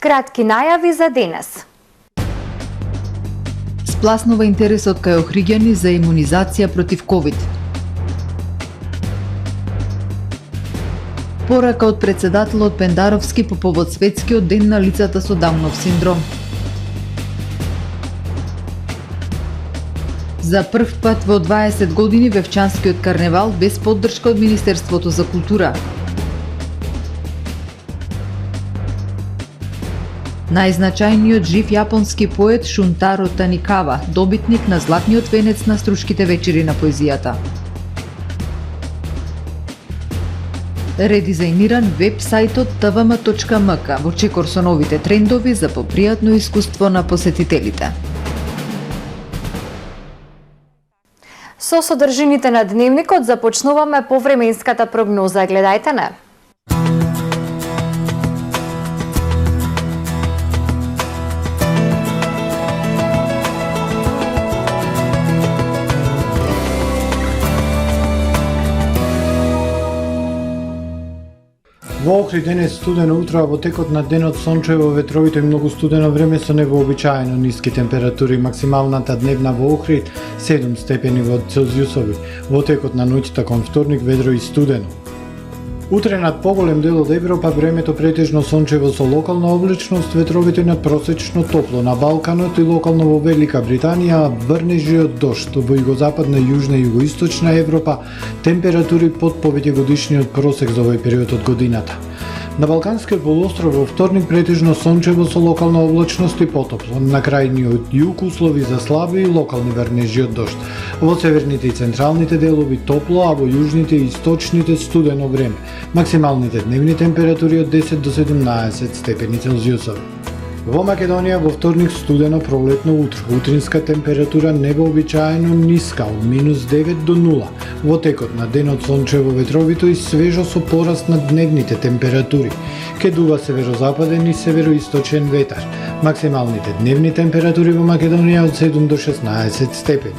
Кратки најави за денес. Спласнува интересот кај Охриѓани за имунизација против ковид. Порака од председателот Пендаровски по повод светскиот ден на лицата со Даунов синдром. За прв пат во 20 години Вевчанскиот карневал без поддршка од Министерството за култура. Најзначајниот жив јапонски поет Шунтаро Таникава, добитник на златниот венец на Струшките вечери на поезијата. Редизајниран веб-сајтот tvm.mk во чекор со новите трендови за попријатно искуство на посетителите. Со содржините на дневникот започнуваме повременската прогноза. Гледајте не. Во Охрид денес студено утро, а во текот на денот сончево, ветровито и многу студено време со невообичаено ниски температури. Максималната дневна во Охрид 7 степени во Целзиусови. Во текот на ноќта кон вторник ведро и студено. Утре над поголем дел од Европа времето претежно сончево со локална облачност, ветровито и надпросечно топло на Балканот и локално во Велика Британија, врнежи од дожд. Во југозападна, јужна и југоисточна Европа температури под повеќегодишниот просек за овој период од годината. На Балканскиот полуостров во вторник претежно сончево со локална облачност и потопло. На крајниот југ услови за слаби и локални врнежи од дожд. Во северните и централните делови топло, а во јужните и источните студено време. Максималните дневни температури од 10 до 17 степени Целзиусови. Во Македонија во вторник студено пролетно утро. Утринска температура невообичаено ниска од -9 до 0. Во текот на денот сончево, ветровито и свежо со пораст на дневните температури. Ке дува северозападен и североисточен ветар. Максималните дневни температури во Македонија од 7 до 16 степени.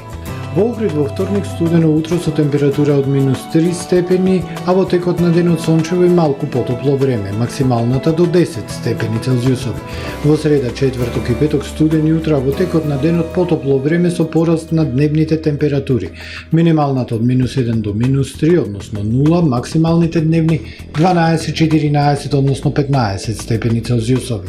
Во Охрид во вторник студено утро со температура од -3 степени, а во текот на денот сончево и малку потопло време, максималната до 10 степени Целзиусови. Во среда, четврток и петок студени утра, а во текот на денот потопло време со пораст на дневните температури. Минималната од -1 до -3, односно 0, максималните дневни 12, 14, односно 15 степени Целзиусови.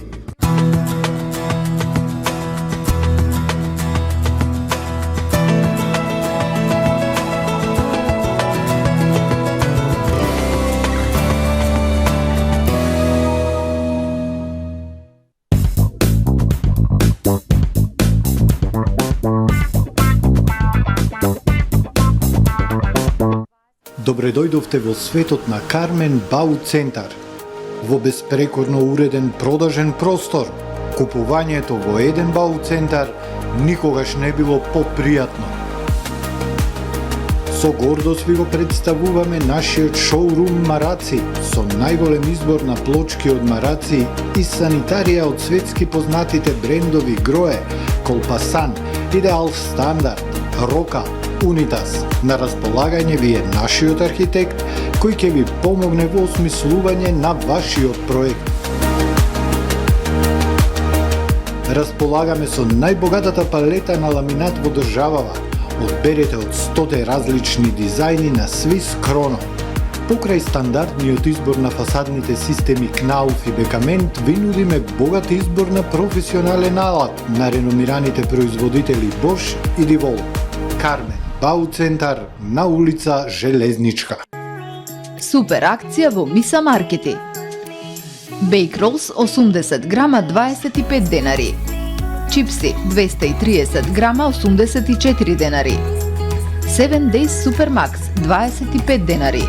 Добре дојдовте во светот на Кармен Бау Центар. Во безпрекорно уреден продажен простор, купувањето во еден Бау Центар никогаш не било попријатно. Со гордост ви го представуваме нашиот шоурум Мараци, со најголем избор на плочки од мараци и санитарија од светски познатите брендови Грое, Колпасан, Идеал Стандард, Рока, Унитас. На располагање ви е нашиот архитект, кој ќе ви помогне во осмислување на вашиот проект. Располагаме со најбогатата палета на ламинат во државава. Одберете од 100 различни дизајни на Swiss Chrono. Покрај стандардниот избор на фасадните системи Knauf и Бекамент, ви нудиме богат избор на професионален алат на реномираните производители Bosch и Divol. Кармен Бау Центар на улица Железничка. Супер акција во Миса Маркети. Бейк ролс 80 грама 25 денари. Чипси 230 грама 84 денари. 7 Days Supermax 25 денари.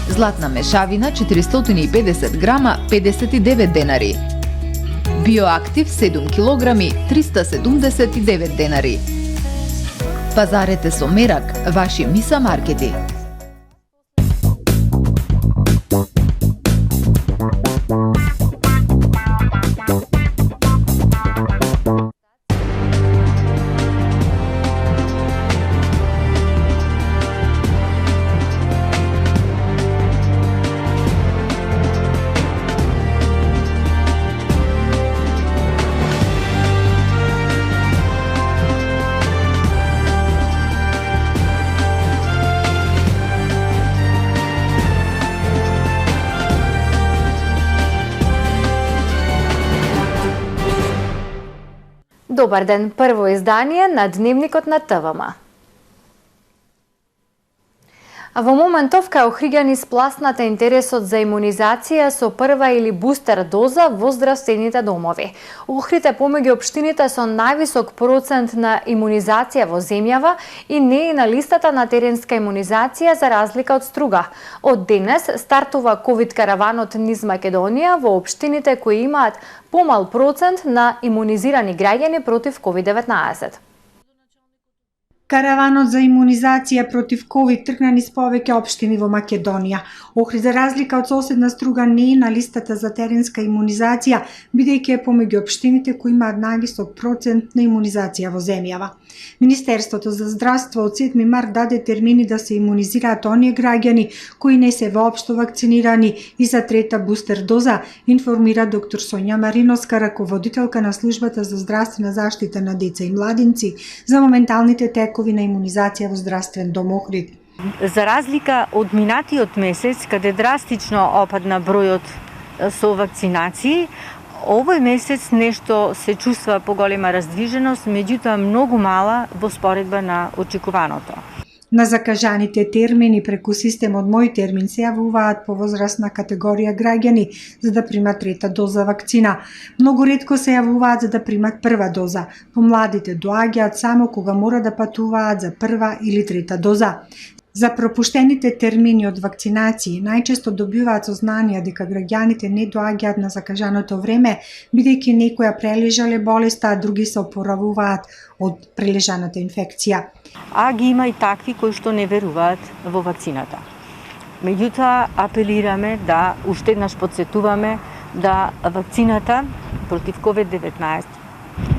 Златна мешавина 450 грама 59 денари. Биоактив 7 килограми 379 денари. Пазарете со мерак, ваши Миса Маркети. Добар ден, прво издание на Дневникот на ТВМ. Во моментов кај охриѓани спласната интересот за имунизација со прва или бустер доза во здравствените домови. Охрид е помеѓу општините со највисок процент на имунизација во земјава и не е на листата на теренска имунизација за разлика од Струга. Од денес стартува ковид караванот низ Македонија во општините кои имаат помал процент на имунизирани граѓани против COVID-19. Караванот за имунизација против ковид тргна низ повеќе општини во Македонија. Охрид, за разлика од соседна Струга, не е на листата за теренска имунизација, бидејќи е помеѓу општините кои имаат највисок процент на имунизација во земјава. Министерството за здравство од 7 март даде термини да се имунизираат оние граѓани кои не се воопшто вакцинирани и за трета бустер доза, информира доктор Сонја Мариновска, раководителка на службата за здравствена заштита на деца и младинци, за моменталните текови на имунизација во здравствен дом Охрид. За разлика од минатиот месец, каде драстично опадна бројот со вакцинации, овој месец нешто се чувства поголема раздвиженост, меѓутоа многу мала во споредба на очекуваното. На закажаните термини преку системот Мој термин се јавуваат повозрасна категорија граѓани за да примат трета доза вакцина. Многу ретко се јавуваат за да примат прва доза. Помладите доаѓаат само кога мора да патуваат за прва или трета доза. За пропуштените термини од вакцинации најчесто добиваат сознание дека граѓаните не доаѓаат на закажаното време, бидејќи некоја прележале болеста, а други се опоравуваат од прележаната инфекција. А ги има и такви кои што не веруваат во вакцината. Меѓутоа, апелираме да уште еднаш потсетуваме да вакцината против COVID-19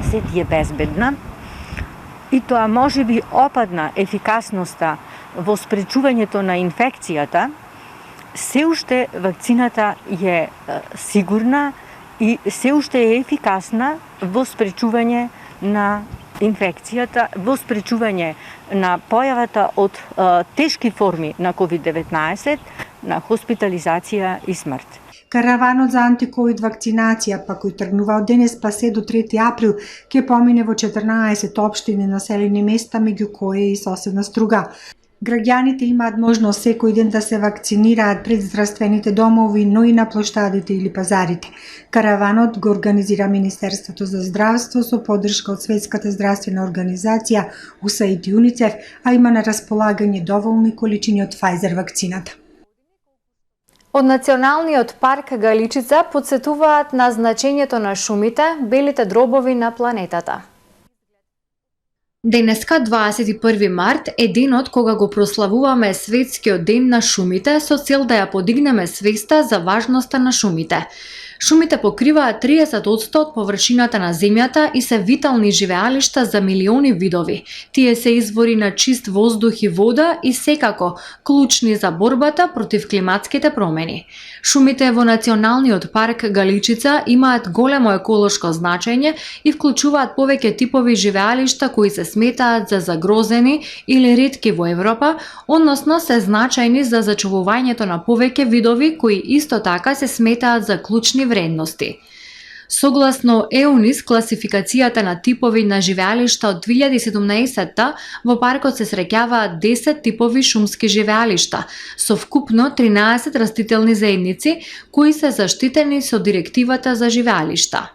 се е безбедна и тоа може би опадна ефикасноста во спречувањето на инфекцијата, се уште вакцината е сигурна и се уште е ефикасна во спречување на инфекцијата, во спречување на појавата од тешки форми на COVID-19, на хоспитализација и смрт. Караванот за антиковид вакцинација, па кој тргнува од денес па се до 3 април, ќе помине во 14 општини населени места, меѓу кои и соседна Струга. Граѓаните имаат можност секој ден да се вакцинираат пред здравствените домови, но и на плоштадите или пазарите. Караванот го организира Министерството за здравство со поддршка од Светската здравствена организација, УСАИД и УНИЦЕФ, а има на располагање доволни количини од Pfizer вакцината. Од Националниот парк Галичица подсетуваат на значењето на шумите, белите дробови на планетата. Денеска, 21 март, е денот кога го прославуваме Светскиот ден на шумите со цел да ја подигнеме свеста за важноста на шумите. Шумите покриваат 30% од површината на земјата и се витални живеалишта за милиони видови. Тие се извори на чист воздух и вода и секако клучни за борбата против климатските промени. Шумите во Националниот парк Галичица имаат големо еколошко значење и вклучуваат повеќе типови живеалишта кои се сметаат за загрозени или ретки во Европа, односно се значајни за зачувувањето на повеќе видови кои исто така се сметаат за клучни вредности. Согласно ЕУНИС, класификацијата на типови на живеалишта од 2017 во паркот се среќаваат 10 типови шумски живеалишта, со вкупно 13 растителни заедници кои се заштитени со директивата за живеалишта.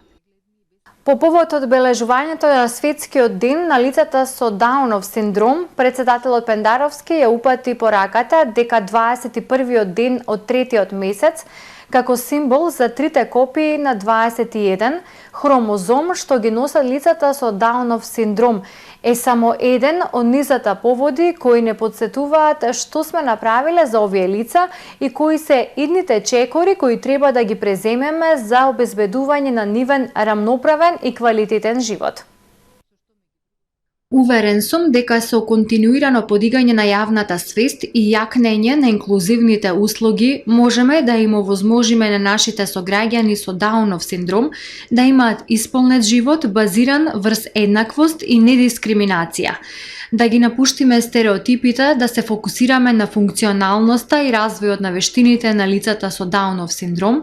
По повод одбележувањето на Светскиот ден на лицата со Даунов синдром, председателот Пендаровски ја упати пораката дека 21-иот ден од третиот месец како символ за трите копии на 21 хромозом што ги носат лицата со Даунов синдром е само еден од низата поводи кои не подсетуваат што сме направиле за овие лица и кои се идните чекори кои треба да ги преземеме за обезбедување на нивен рамноправен и квалитетен живот. Уверен сум дека со континуирано подигање на јавната свест и јакнење на инклузивните услуги можеме да им овозможиме на нашите сограѓани со Даунов синдром да имаат исполнет живот базиран врз еднаквост и недискриминација. Да ги напуштиме стереотипите, да се фокусираме на функционалноста и развојот на вештините на лицата со Даунов синдром,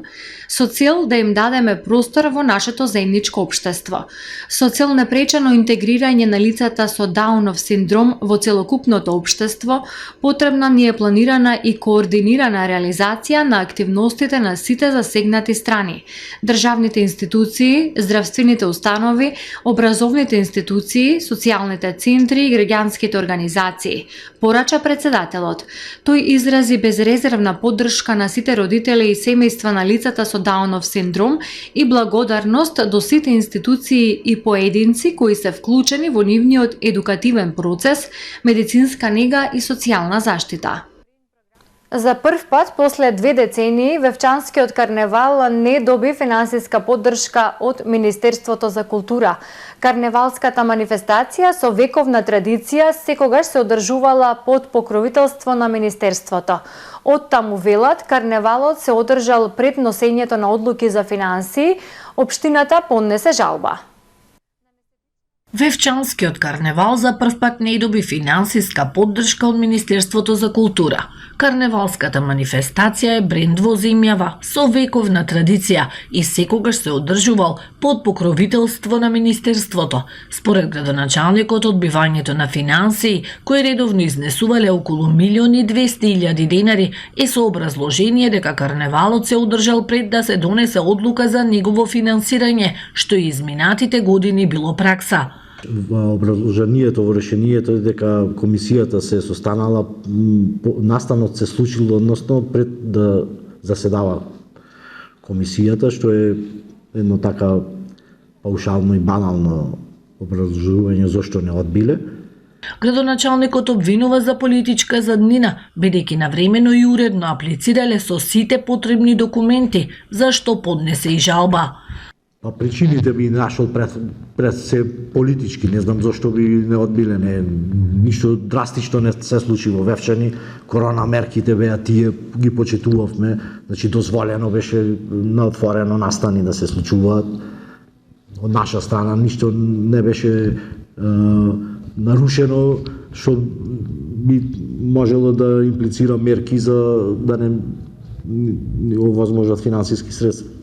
со цел да им дадеме простор во нашето заедничко општество. Со цел непречено интегрирање на лицата со Даунов синдром во целокупното општество, потребна ни е планирана и координирана реализација на активностите на сите засегнати страни: државните институции, здравствените установи, образовните институции, социјалните центри и граѓанските организации, порача председателот. Тој изрази безрезервна поддршка на сите родители и семејства на лицата со Даунов синдром и благодарност до сите институции и поединци кои се вклучени во нивниот едукативен процес, медицинска нега и социјална заштита. За прв пат после 2 децении Вевчанскиот карневал не доби финансиска поддршка од Министерството за култура. Карневалската манифестација со вековна традиција секогаш се одржувала под покровителство на Министерството. Од таму велат, карневалот се одржал пред носењето на одлуки за финансии, општината поднесе жалба. Вевчанскиот карневал за прв пат не доби финансиска поддршка од Министерството за култура. Карневалската манифестација е бренд во земјава со вековна традиција и секогаш се одржувал под покровителство на Министерството. Според градоначалникот, одбивањето на финансии, кои редовно изнесувале околу 1.200.000 денари, е со образложение дека карневалот се одржал пред да се донесе одлука за негово финансирање, што и изминатите години било пракса. Образложението во решението е дека комисијата се состанала, настанот се случил односно пред да заседава комисијата, што е едно така паушално и банално образложување зошто не одбиле. Градоначалникот обвинува за политичка заднина, бидејќи навремено и уредно аплицирале со сите потребни документи, зашто поднесе и жалба. Па причините би нашол пред се политички, не знам зашто би не одбиле, ништо драстично не се случи во Вевчани, корона мерките беа тие, ги почитувавме, значи дозволено беше на отворено настани да се случуваат. Од наша страна ништо не беше нарушено, што би можело да имплицира мерки за да не овозможат финансиски средства.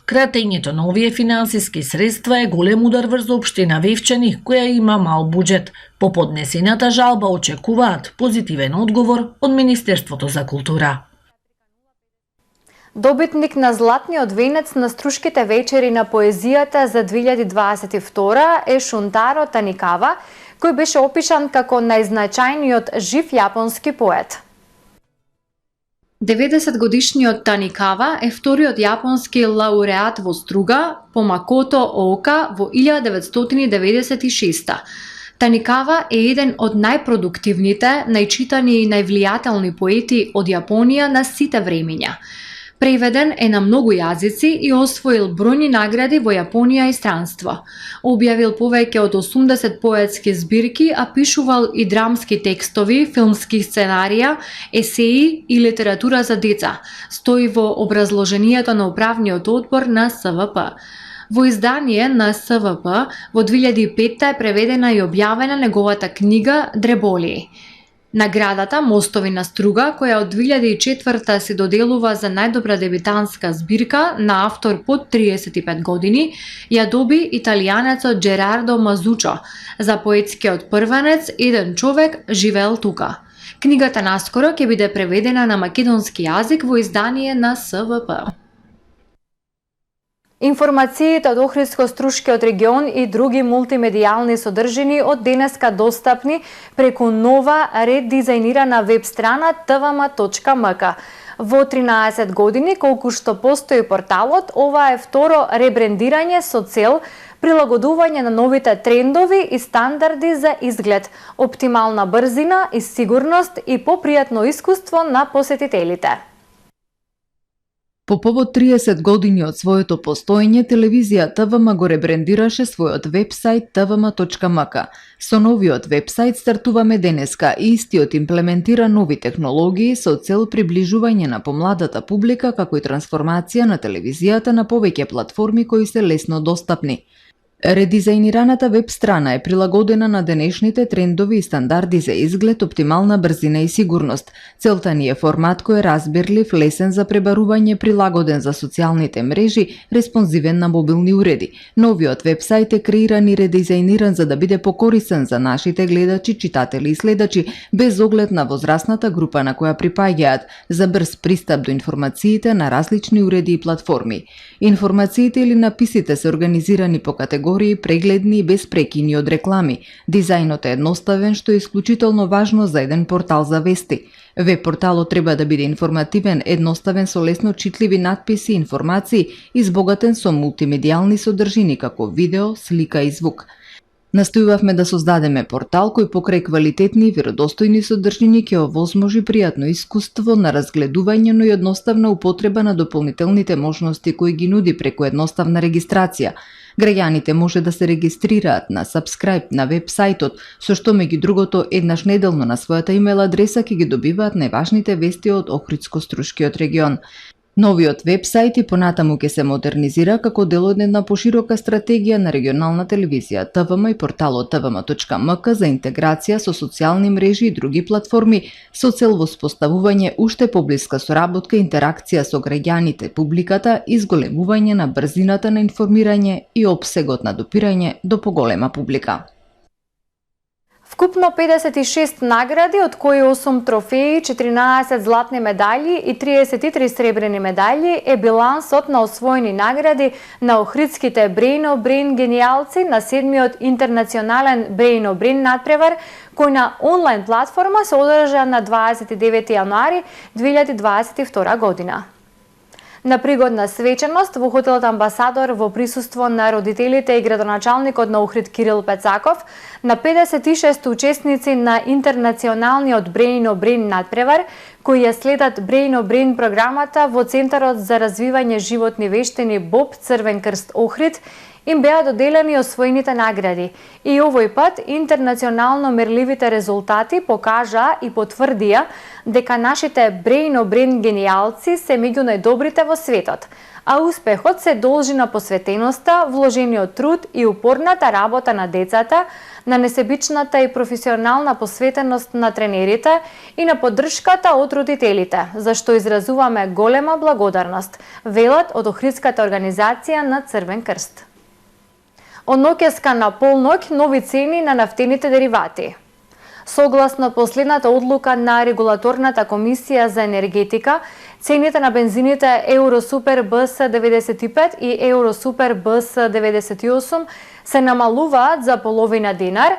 Кратењето на овие финансиски средства е голем удар врз општина Вевчани, која има мал буџет. По поднесената жалба очекуваат позитивен одговор од Министерството за култура. Добитник на златниот венец на Струшките вечери на поезијата за 2022 е Шунтаро Таникава, кој беше опишан како најзначајниот жив јапонски поет. 90 Таникава е вториот јапонски лауреат во струга по Макото Оока во 1996. Таникава е еден од најпродуктивните, најчитани и највлијателни поети од Јапонија на сите времиња. Преведен е на многу јазици и освоил бројни награди во Јапонија и странство. Објавил повеќе од 80 поетски збирки, а пишувал и драмски текстови, филмски сценарија, есеи и литература за деца. Стои во образложението на управниот одбор на СВП. Во издание на СВП во 2005 е преведена и објавена неговата книга Дреболии. Наградата Мостови на струга, која од 2004 се доделува за најдобра дебитанска збирка на автор под 35 години, ја доби италијанецот Джерардо Мазучо за поетскиот првенец Еден човек живеел тука. Книгата наскоро ќе биде преведена на македонски јазик во издание на СВП. Информациите од Охридско-Струшкиот регион и други мултимедијални содржини од денеска достапни преку нова редизајнирана веб страна tvma.mk. Во 13 години колку што постои порталот, ова е второ ребрендирање со цел прилагодување на новите трендови и стандарди за изглед, оптимална брзина и сигурност и попријатно искуство на посетителите. По повод 30 години од своето постоење, телевизија ТВМ го ребрендираше својот вебсајт tvma.mk. Со новиот вебсајт стартуваме денеска и истиот имплементира нови технологии со цел приближување на помладата публика, како и трансформација на телевизијата на повеќе платформи кои се лесно достапни. Редизајнираната веб страна е прилагодена на денешните трендови и стандарди за изглед, оптимална брзина и сигурност. Целта ни е формат кој е разбирлив, лесен за пребарување, прилагоден за социјалните мрежи, респонзивен на мобилни уреди. Новиот вебсајт е креиран и редизајниран за да биде покорисен за нашите гледачи, читатели и следачи, без оглед на возрастната група на која припаѓаат, за брз пристап до информациите на различни уреди и платформи. Информациите или написите се организирани по категории, прегледни и без прекини од реклами. Дизајнот е едноставен, што е исклучително важно за еден портал за вести. Веб порталот треба да биде информативен, едноставен со лесно читливи натписи и информации, избогатен со мултимедијални содржини како видео, слика и звук. Настојувавме да создадеме портал кој покрај квалитетни и веродостојни содржини ќе овозможи пријатно искуство на разгледување, но и едноставна употреба на дополнителните можности кои ги нуди преку едноставна регистрација. Граѓаните може да се регистрираат на Subscribe на веб-сајтот, со што меѓу другото еднаш неделно на својата имейл адреса ќе ги добиваат најважните вести од Охридско-Струшкиот регион. Новиот веб-сајт и понатаму ќе се модернизира како дел од една поширока стратегија на регионална телевизија ТВМ и порталот tvm.mk за интеграција со социјални мрежи и други платформи со цел воспоставување уште поблиска соработка и интеракција со граѓаните, публиката и зголемување на брзината на информирање и опсегот на допирање до поголема публика. Вкупно 56 награди, од кои 8 трофеи, 14 златни медаљи и 33 сребрени медаљи е билансот на освоени награди на охридските Brain генијалци на 7-миот интернационален Brain надпревар, кој на онлайн платформа се одржа на 29 јануари 2022 година. На пригодна свеченост во хотелот Амбасадор во присуство на родителите и градоначалникот на Охрид Кирил Пецаков, на 56 учесници на интернационалниот Brain надпревар, кои ја следат Brain програмата во Центарот за развивање животни вештини БОБ Црвен крст Охрид, им беа доделени освоените награди. И овој пат интернационално мерливите резултати покажаа и потврдија дека нашите Brain генијалци се меѓу најдобрите во светот, а успехот се должи на посветеноста, вложениот труд и упорната работа на децата, на несебичната и професионална посветеност на тренерите и на поддршката од родителите, за што изразуваме голема благодарност, велат од Охридската организација на Црвен крст. Од ноќеска на полноќ нови цени на нафтените деривати. Согласно последната одлука на Регулаторната комисија за енергетика, цените на бензините Евросупер БС 95 и Евросупер БС 98 се намалуваат за половина динар,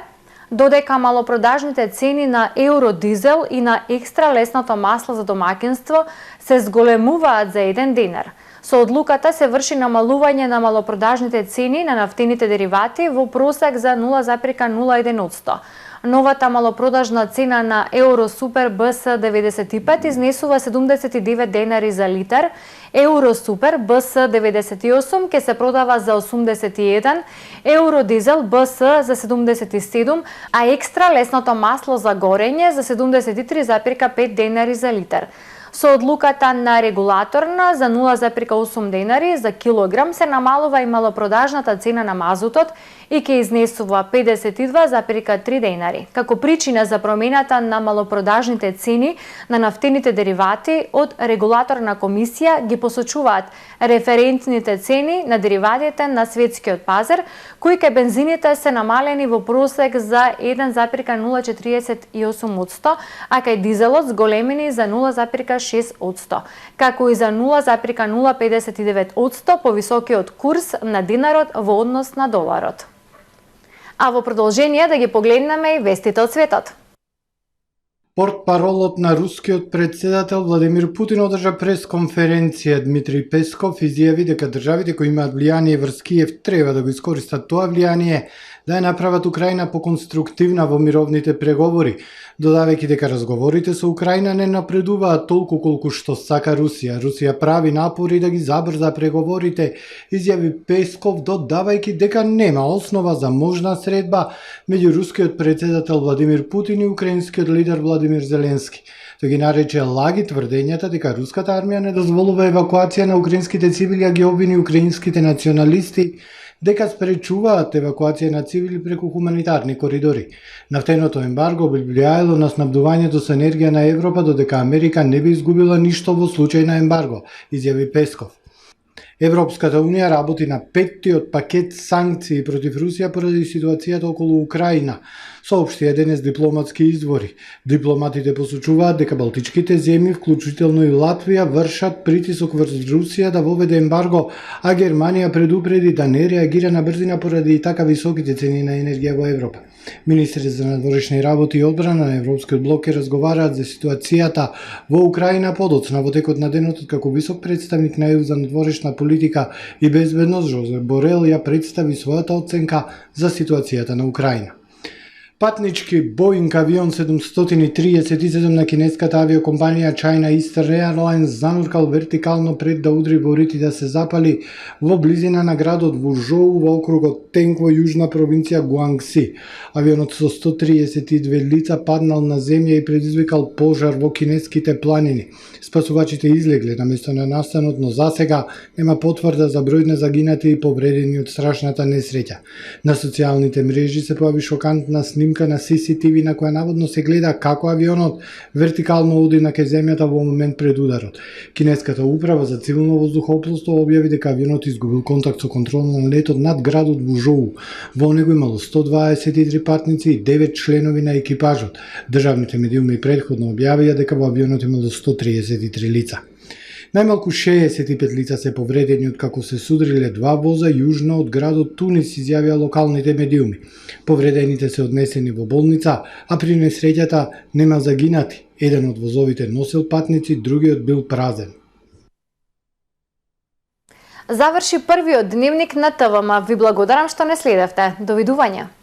додека малопродажните цени на Евродизел и на екстра лесното масло за домаќинство се зголемуваат за 1 динар. Со одлуката се врши намалување на малопродажните цени на нафтените деривати во просек за 0,01%. Новата малопродажна цена на Евросупер БС 95 изнесува 79 денари за литар, Евросупер БС 98 ќе се продава за 81, Евродизел БС за 77, а екстра лесното масло за горење за 73,5 денари за литар. Со одлуката на регулаторна за 0,8 денари за килограм се намалува и малопродажната цена на мазутот и ќе изнесува 52,3 денари. Како причина за промената на малопродажните цени на нафтените деривати од регулаторна комисија ги посочуваат референтните цени на дериватите на светскиот пазар, кои кај бензините се намалени во просек за 1,048%, а кај дизелот зголемени за 0,6%, како и за 0,059% повисокиот курс на динарот во однос на доларот. А во продолжение да ги погледнеме и вестите од светот. Портпаролот на рускиот председател Владимир Путин одржа пресконференција. Дмитрий Песков изјави дека државите кои имаат влијание врз Киев треба да го искористат тоа влијание да ја направат Украина поконструктивна во мировните преговори, додавајќи дека разговорите со Украина не напредуваат толку колку што сака Русија. Русија прави напори да ги забрза преговорите, изјави Песков, додавајќи дека нема основа за можна средба меѓу рускиот председател Владимир Путин и украинскиот лидер Владимир Зеленски. Тој ги нарече лаги тврдењата дека руската армија не дозволува евакуација на украинските цивили, а ги обвини украинските националисти дека спречуваат евакуација на цивили преку хуманитарни коридори. Нафтеното ембарго би влијаело на снабдувањето со енергија на Европа додека Америка не би изгубила ништо во случај на ембарго, изјави Песков. Европската Унија работи на петтиот пакет санкции против Русија поради ситуацијата околу Украина, соопштија денес дипломатски извори. Дипломатите посочуваат дека балтичките земји, вклучително и Латвија, вршат притисок врз Русија да воведе ембарго, а Германија предупреди да не реагира на брзина поради и така високите цени на енергија во Европа. Министрите за надворешни работи и одбрана на Европскиот блок ќе разговараат за ситуацијата во Украина подоцна во текот на денот, како висок представник на ЕУ за надворешна политика и безбедност Жозеп Борел ја представи својата оценка за ситуацијата на Украина. Патнички Боинг авион 737 на кинеската авиокомпанија China Eastern Airlines зануркал вертикално пред да удри во рит и да се запали во близина на градот Вужоу во округот Тенг во јужна провинција Гуангси. Авионот со 132 лица паднал на земја и предизвикал пожар во кинеските планини. Спасувачите излегле на место на настанот, но засега нема потврда за број на загинати и повредени од страшната несреќа. На социјалните мрежи се појави шокантна снимка на CCTV на која наводно се гледа како авионот вертикално оди на кај земјата во момент пред ударот. Кинеската управа за цивилно воздухопловство објави дека авионот изгубил контакт со контрол на летот над градот Вужоу. Во него имало 123 патници и 9 членови на екипажот. Државните медиуми претходно објавија дека во авионот имало 133 лица. Најмалку 65 лица се повредени откако се судриле два воза јужно од градот Тунис, изјавија локалните медиуми. Повредените се однесени во болница, а при несреќата нема загинати. Еден од возовите носел патници, другиот бил празен. Заврши првиот дневник на ТВМ. Ви благодарам што не следевте. Довидување.